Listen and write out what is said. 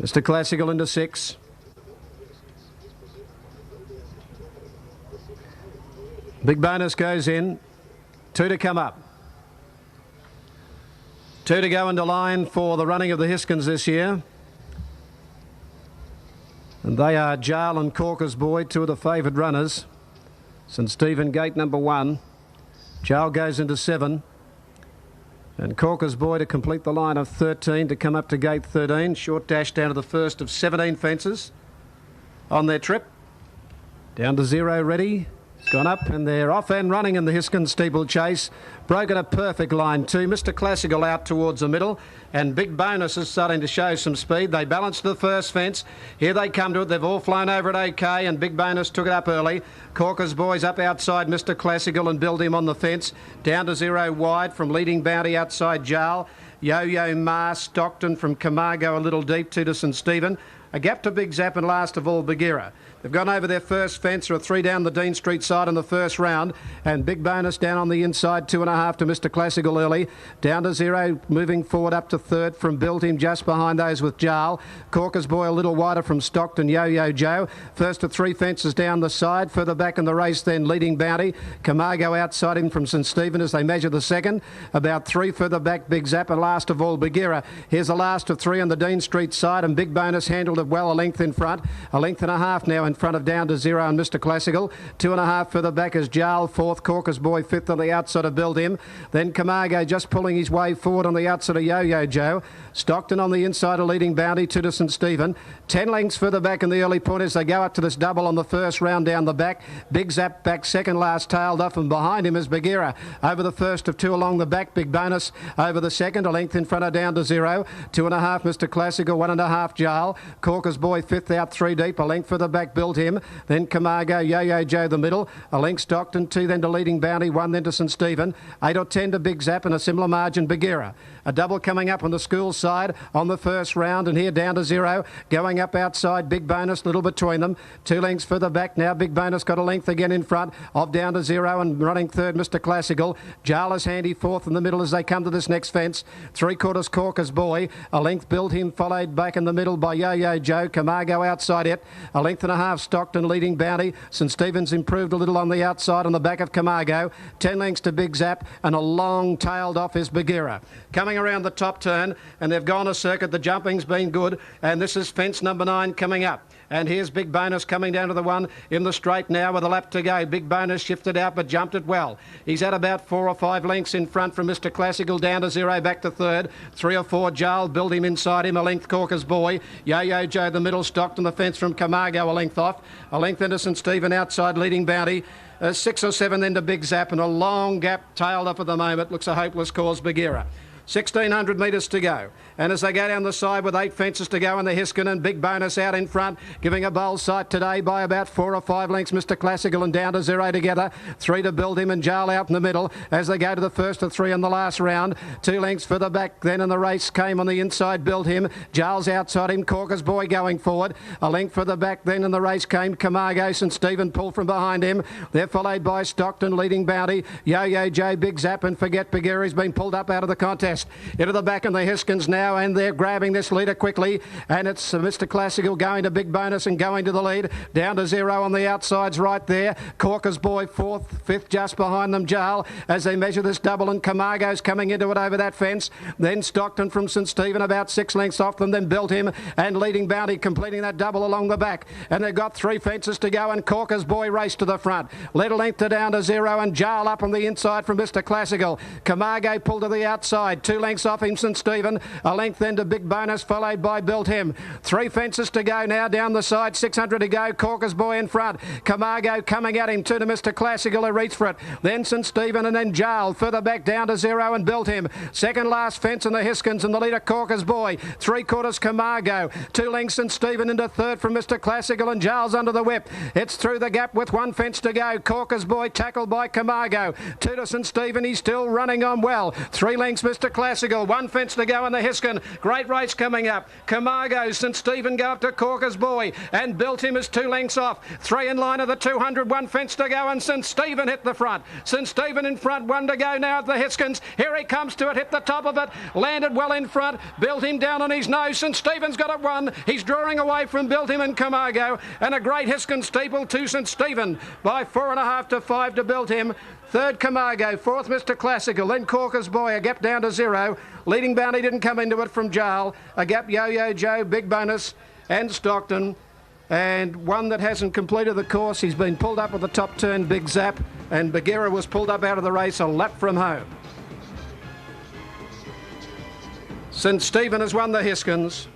Mr. Classical into 6. Big bonus goes in. 2 to come up. 2 to go into line for the running of the Hiskens this year. And they are Jarl and Corker's Boy, 2 of the favoured runners. St Stephen gate number 1. Jarl goes into 7. And Corker's Boy to complete the line of 13 to come up to gate 13. Short dash down to the first of 17 fences on their trip. Down to 0 ready. It's gone up and they're off and running in the Hiskens steeplechase. Broken a perfect line too. Mr. Classical out towards the middle and Big Bonus is starting to show some speed. They balanced the first fence. Here they come to it. They've all flown over it okay and Big Bonus took it up early. Corker's Boy's up outside Mr. Classical and build him on the fence. Down to 0 wide from Leading Bounty outside Jarl. Yo-Yo Ma, Stockton from Camargo a little deep, 2 to St Stephen. A gap to Big Zap and last of all Bagheera. They've gone over their first fence, or 3 down the Dean Street side in the first round, and Big Bonus down on the inside, 2.5 to Mr. Classical early. Down to 0, moving forward up to third from Built Him, just behind those with Jarl. Corker's Boy a little wider from Stockton, Yo-Yo Joe. First of 3 fences down the side, further back in the race then Leading Bounty. Camargo outside him from St Stephen as they measure the second. About 3 further back, Big Zap, and last of all Bagheera. Here's the last of 3 on the Dean Street side, and Big Bonus handled it well, a length in front. A length and a half now in front of Down to 0 and Mr. Classical. 2.5 further back is Jarl, 4th. Corker's Boy 5th on the outside of Build Him. Then Camargo just pulling his way forward on the outside of Yo-Yo Joe. Stockton on the inside of Leading Bounty, 2 to St Stephen. 10 lengths further back in the early point as they go up to this double on the first round down the back. Big Zap back second last, tailed off, and behind him is Bagheera. Over the first of 2 along the back, Big Bonus over the second, a length in front of Down to 0. 2.5 Mr. Classical, 1.5 Jarl. Corker's Boy 5th out 3 deep, a length further back Build Him. Then Camargo, Yo-Yo Joe the middle, a length Stockton, 2 then to Leading Bounty, 1 then to St Stephen, 8 or 10 to Big Zap and a similar margin Bagheera. A double coming up on the school side on the first round, and here Down to 0, going up outside Big Bonus, little between them, 2 lengths further back now. Big Bonus got a length again in front of Down to 0 and running third Mr. Classical. Jarl is handy 4th in the middle as they come to this next fence. 3/4 Corker's Boy, a length Built Him, followed back in the middle by Yo-Yo Joe. Camargo outside it, a length and a half Stockton, Leading Bounty. St Stephen's improved a little on the outside on the back of Camargo. 10 lengths to Big Zap and a long tailed off is Bagheera. Coming around the top turn and they've gone a circuit. The jumping's been good and this is fence number 9 coming up. And here's Big Bonus coming down to the 1 in the straight now with a lap to go. Big Bonus shifted out but jumped it well. He's at about 4 or 5 lengths in front from Mr. Classical. Down to 0 back to third. 3 or 4 Jarl, Build Him inside him, a length Corker's Boy. Yo-Yo Joe the middle, Stockton the fence from Camargo, a length off. A length into St Stephen outside Leading Bounty. 6 or 7 then to Big Zap and a long gap tailed off at the moment. Looks a hopeless cause, Bagheera. 1,600 metres to go. And as they go down the side with 8 fences to go in the Hisken and Big Bonus out in front, giving a bold sight today by about 4 or 5 lengths, Mr. Classical and Down to 0 together. 3 to Build Him and Jarl out in the middle as they go to the first of 3 in the last round. 2 lengths further back then in the race came on the inside, Build Him. Jarl's outside him, Corker's Boy going forward. A length further back then in the race came Camargo, St Stephen pulled from behind him. They're followed by Stockton, Leading Bounty, Yo-Yo Joe, Big Zap and Forget Bagheera has been pulled up out of the contest. Into the back in the Hiskens now, and they're grabbing this leader quickly, and it's Mr. Classical going to Big Bonus and going to the lead. Down to 0 on the outsides right there. Corker's Boy 4th, 5th just behind them Jarl as they measure this double, and Camargo's coming into it over that fence. Then Stockton from St Stephen about 6 lengths off them, then Built Him and Leading Bounty completing that double along the back, and they've got 3 fences to go, and Corker's Boy raced to the front. Led a length to Down to 0 and Jarl up on the inside from Mr. Classical. Camargo pulled to the outside, 2 lengths off him St Stephen, a length then to Big Bonus followed by Built Him. 3 fences to go now down the side, 600 to go. Corker's Boy in front, Camargo coming at him, 2 to Mr. Classical who reached for it, then St Stephen and then Jarl further back Down to 0 and Built Him. Second last fence in the Hiskens and the leader Corker's Boy. 3/4 Camargo, 2 lengths St Stephen into third from Mr. Classical and Jarl's under the whip. It's through the gap with 1 fence to go. Corker's Boy tackled by Camargo, 2 to St Stephen, he's still running on well. 3 lengths Mr. Classical. 1 fence to go in the Hiskens. Great race coming up. Camargo, St Stephen go up to Corker's Boy, and Built Him is 2 lengths off. 3 in line of the 200. 1 fence to go, and St Stephen hit the front. St Stephen in front. 1 to go now at the Hiskens. Here he comes to it. Hit the top of it. Landed well in front. Built Him down on his nose. St Stephen's got it won. He's drawing away from Built Him and Camargo, and a great Hiskens Steeple to St Stephen by 4.5 to 5 to Built Him. Third Camargo, fourth Mr Classical, then Corker's Boy, a gap down to 0. Leading Bounty didn't come into it from Jarl. A gap Yo-Yo Joe, Big Bonus and Stockton. And one that hasn't completed the course, he's been pulled up at the top turn, Big Zap, and Bagheera was pulled up out of the race a lap from home. St Stephen has won the Hiskens.